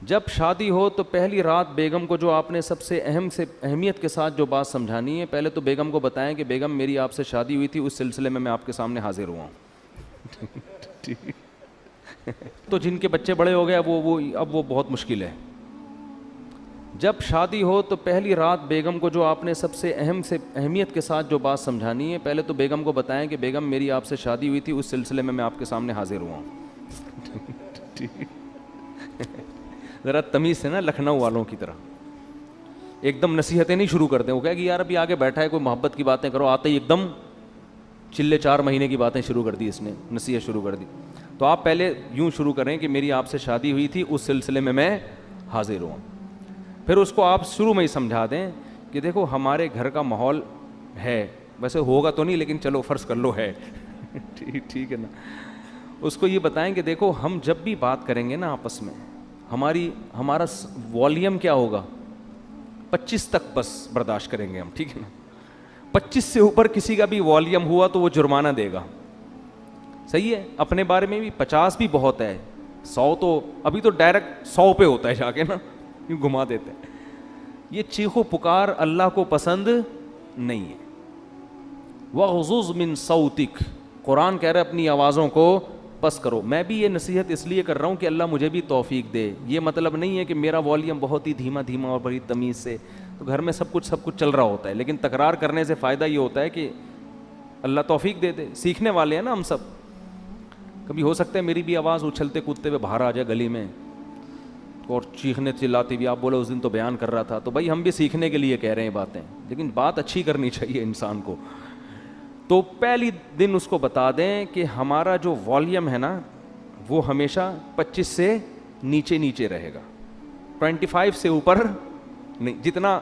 جب شادی ہو تو پہلی رات بیگم کو جو آپ نے سب سے اہمیت کے ساتھ جو بات سمجھانی ہے، پہلے تو بیگم کو بتائیں کہ بیگم میری آپ سے شادی ہوئی تھی، اس سلسلے میں آپ کے سامنے حاضر ہوا ہوں تو جن کے بچے بڑے ہو گئے اب وہ بہت مشکل ہے. جب شادی ہو تو پہلی رات بیگم کو جو آپ نے سب سے اہمیت کے ساتھ جو بات سمجھانی ہے، پہلے تو بیگم کو بتائیں کہ بیگم میری آپ سے شادی ہوئی تھی، اس سلسلے میں آپ کے سامنے حاضر ہوا ہوں ذرا تمیز سے نا، لکھنؤ والوں کی طرح ایک دم نصیحتیں نہیں شروع کرتے. وہ کہے کہ یار ابھی آگے بیٹھا ہے کوئی، محبت کی باتیں کرو، آتے ہی ایک دم چلے 4 مہینے کی باتیں شروع کر دی، اس نے نصیحت شروع کر دی. تو آپ پہلے یوں شروع کریں کہ میری آپ سے شادی ہوئی تھی، اس سلسلے میں حاضر ہوں. پھر اس کو آپ شروع میں ہی سمجھا دیں کہ دیکھو ہمارے گھر کا ماحول ہے، ویسے ہوگا تو نہیں لیکن چلو فرض کر لو ہے ٹھیک ہے نا. اس کو یہ بتائیں کہ دیکھو ہم جب بھی بات کریں گے نا آپس میں، ہمارا والیوم کیا ہوگا، 25 تک بس برداشت کریں گے ہم، ٹھیک ہے نا. 25 سے اوپر کسی کا بھی والیوم ہوا تو وہ جرمانہ دے گا. صحیح ہے. اپنے بارے میں بھی 50 بھی بہت ہے، 100 تو ابھی تو ڈائریکٹ 100 پہ ہوتا ہے جا کے نا، یوں گھما دیتے ہیں. یہ چیخو پکار اللہ کو پسند نہیں ہے. وَغْضُضْ مِن صَوْتِكَ، قرآن کہہ رہا ہے اپنی آوازوں کو بس کرو. میں بھی یہ نصیحت اس لیے کر رہا ہوں کہ اللہ مجھے بھی توفیق دے. یہ مطلب نہیں ہے کہ میرا والیوم بہت ہی دھیما اور بڑی تمیز سے، تو گھر میں سب کچھ چل رہا ہوتا ہے، لیکن تکرار کرنے سے فائدہ یہ ہوتا ہے کہ اللہ توفیق دے دے. سیکھنے والے ہیں نا ہم سب. کبھی ہو سکتا ہے میری بھی آواز اچھلتے کودتے ہوئے باہر آ جائے گلی میں اور چیخنے چلاتی بھی، آپ بولے اس دن تو بیان کر رہا تھا، تو بھائی ہم بھی سیکھنے کے لیے کہہ رہے ہیں باتیں، لیکن بات اچھی کرنی چاہیے انسان کو. تو پہلی دن اس کو بتا دیں کہ ہمارا جو والیوم ہے نا وہ ہمیشہ 25 سے نیچے رہے گا، 25 سے اوپر نہیں. جتنا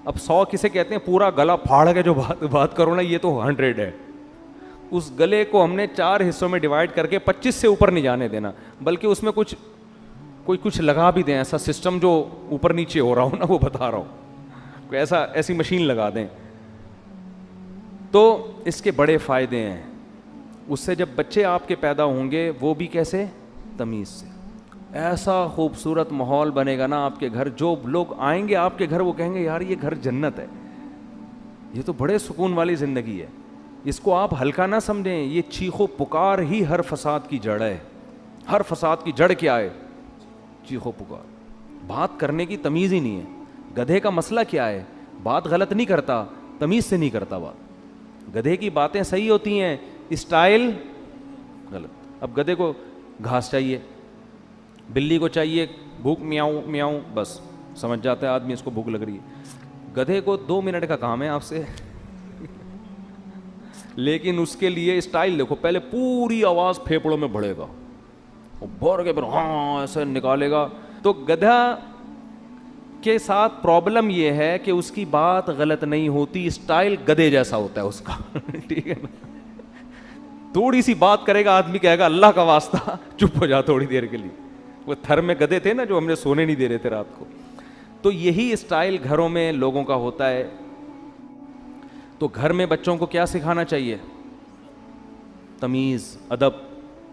اب 100 کسے کہتے ہیں، پورا گلا پھاڑ کے جو بات کرو نا، یہ تو 100 ہے. اس گلے کو ہم نے 4 حصوں میں ڈیوائڈ کر کے 25 سے اوپر نہیں جانے دینا، بلکہ اس میں کچھ لگا بھی دیں، ایسا سسٹم جو اوپر نیچے ہو رہا ہو نا، وہ بتا رہا ہوں، کوئی ایسی مشین لگا دیں. تو اس کے بڑے فائدے ہیں. اس سے جب بچے آپ کے پیدا ہوں گے وہ بھی کیسے، تمیز سے. ایسا خوبصورت ماحول بنے گا نا آپ کے گھر، جو لوگ آئیں گے آپ کے گھر وہ کہیں گے یار یہ گھر جنت ہے، یہ تو بڑے سکون والی زندگی ہے. اس کو آپ ہلکا نہ سمجھیں. یہ چیخو پکار ہی ہر فساد کی جڑ ہے. ہر فساد کی جڑ کیا ہے، چیخو پکار. بات کرنے کی تمیز ہی نہیں ہے. گدھے کا مسئلہ کیا ہے، بات غلط نہیں کرتا، تمیز سے نہیں کرتا بات. گدھے کی باتیں صحیح ہوتی ہیں، اسٹائل غلط. اب گدھے کو گھاس چاہیے، بلی کو چاہیے بھوک، میاؤں میاؤں، بس سمجھ جاتا ہے آدمی اس کو بھوک لگ رہی ہے. گدھے کو 2 منٹ کا کام ہے آپ سے لیکن اس کے لیے اسٹائل دیکھو، پہلے پوری آواز پھیپڑوں میں بڑھے گا، بھر کے پھر ہاں ایسے نکالے گا. تو گدھا کے ساتھ پرابلم یہ ہے کہ اس کی بات غلط نہیں ہوتی، اسٹائل گدھے جیسا ہوتا ہے اس کا ٹھیک ہے نا. تھوڑی سی بات کرے گا آدمی کہے گا اللہ کا واسطہ چپ ہو جا تھوڑی دیر کے لیے. وہ تھر میں گدھے تھے نا جو ہم نے سونے نہیں دے رہے تھے رات کو. تو یہی اسٹائل گھروں میں لوگوں کا ہوتا ہے. تو گھر میں بچوں کو کیا سکھانا چاہیے، تمیز، ادب.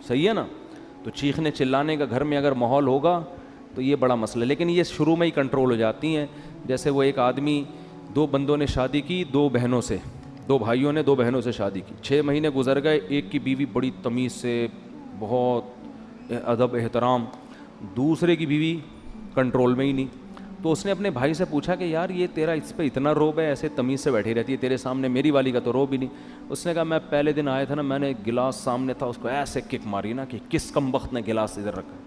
صحیح ہے نا. تو چیخنے چلانے کا گھر میں اگر ماحول ہوگا تو یہ بڑا مسئلہ ہے. لیکن یہ شروع میں ہی کنٹرول ہو جاتی ہیں. جیسے وہ ایک آدمی، 2 بندوں نے شادی کی 2 بہنوں سے، 2 بھائیوں نے 2 بہنوں سے شادی کی. 6 مہینے گزر گئے. ایک کی بیوی بڑی تمیز سے، بہت ادب احترام، دوسرے کی بیوی کنٹرول میں ہی نہیں. تو اس نے اپنے بھائی سے پوچھا کہ یار یہ تیرا اس پہ اتنا روب ہے، ایسے تمیز سے بیٹھی رہتی ہے تیرے سامنے، میری والی کا تو روب ہی نہیں. اس نے کہا میں پہلے دن آیا تھا نا، میں نے گلاس سامنے تھا اس کو ایسے کک ماری نا کہ کس کم وقت نے گلاس ادھر رکھا.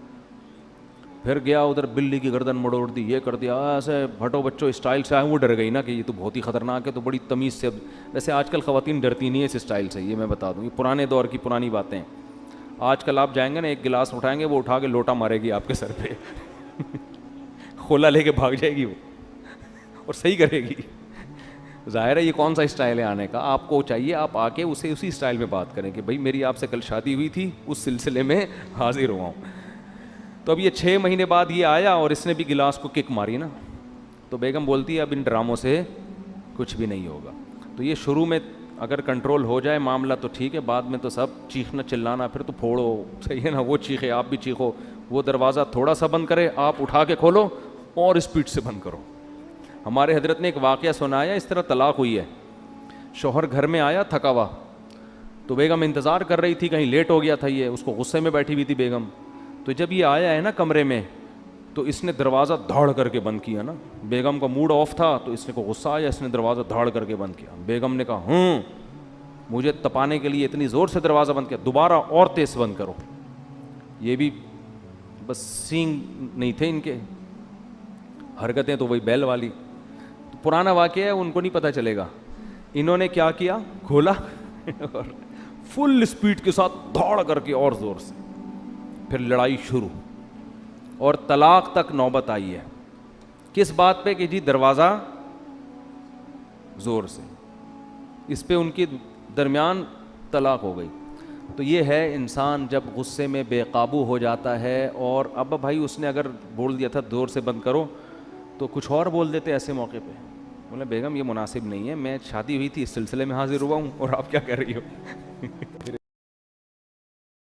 پھر گیا ادھر بلی کی گردن مڑوڑ دی، یہ کر دیا، ایسے بھٹو بچوں اسٹائل سے آئے. وہ ڈر گئی نا کہ یہ تو بہت ہی خطرناک ہے، تو بڑی تمیز سے. ویسے آج کل خواتین ڈرتی نہیں ہے اس اسٹائل سے، یہ میں بتا دوں، یہ پرانے دور کی پرانی باتیں. آج کل آپ جائیں گے نا، ایک گلاس اٹھائیں گے وہ اٹھا کے لوٹا مارے گی آپ کے سر پہ کھولا لے کے بھاگ جائے گی وہ، اور صحیح کرے گی. ظاہر ہے یہ کون سا اسٹائل ہے آنے کا. آپ کو چاہیے آپ آ کے اسے اسی اسٹائل میں بات کریں کہ بھائی میری آپ سے کل شادی ہوئی تھی، اس سلسلے میں حاضر ہوا ہوں. تو اب یہ 6 مہینے بعد یہ آیا اور اس نے بھی گلاس کو کک ماری نا. تو بیگم بولتی ہے اب ان ڈراموں سے کچھ بھی نہیں ہوگا. تو یہ شروع میں اگر کنٹرول ہو جائے معاملہ تو ٹھیک ہے، بعد میں تو سب چیخنا چلانا پھر تو پھوڑو. صحیح ہے نا، وہ چیخے آپ بھی چیخو، وہ دروازہ تھوڑا سا بند کرے, آپ اٹھا کے کھولو اور اسپیڈ سے بند کرو. ہمارے حضرت نے ایک واقعہ سنایا, اس طرح طلاق ہوئی ہے. شوہر گھر میں آیا تھکا ہوا, تو بیگم انتظار کر رہی تھی, کہیں لیٹ ہو گیا تھا یہ, اس کو غصے میں بیٹھی ہوئی تھی بیگم. تو جب یہ آیا ہے نا کمرے میں, تو اس نے دروازہ دھاڑ کر کے بند کیا نا. بیگم کا موڈ آف تھا تو اس نے کو غصہ آیا, اس نے دروازہ دھاڑ کر کے بند کیا. بیگم نے کہا مجھے تپانے کے لیے اتنی زور سے دروازہ بند کیا, دوبارہ اور تیز بند کرو. یہ بھی بس سینگ نہیں تھے ان کے, حرکتیں تو وہی بیل والی. پرانا واقعہ ہے, ان کو نہیں پتہ چلے گا. انہوں نے کیا کیا, کھولا اور فل اسپیڈ کے ساتھ دھاڑ کر کے اور زور سے, پھر لڑائی شروع اور طلاق تک نوبت آئی ہے. کس بات پہ کہ جی دروازہ زور سے, اس پہ ان کے درمیان طلاق ہو گئی. تو یہ ہے انسان جب غصے میں بے قابو ہو جاتا ہے. اور اب بھائی اس نے اگر بول دیا تھا زور سے بند کرو, تو کچھ اور بول دیتے ایسے موقع پہ. بولے بیگم یہ مناسب نہیں ہے, میں شادی ہوئی تھی اس سلسلے میں حاضر ہوا ہوں اور آپ کیا کہہ رہی ہو.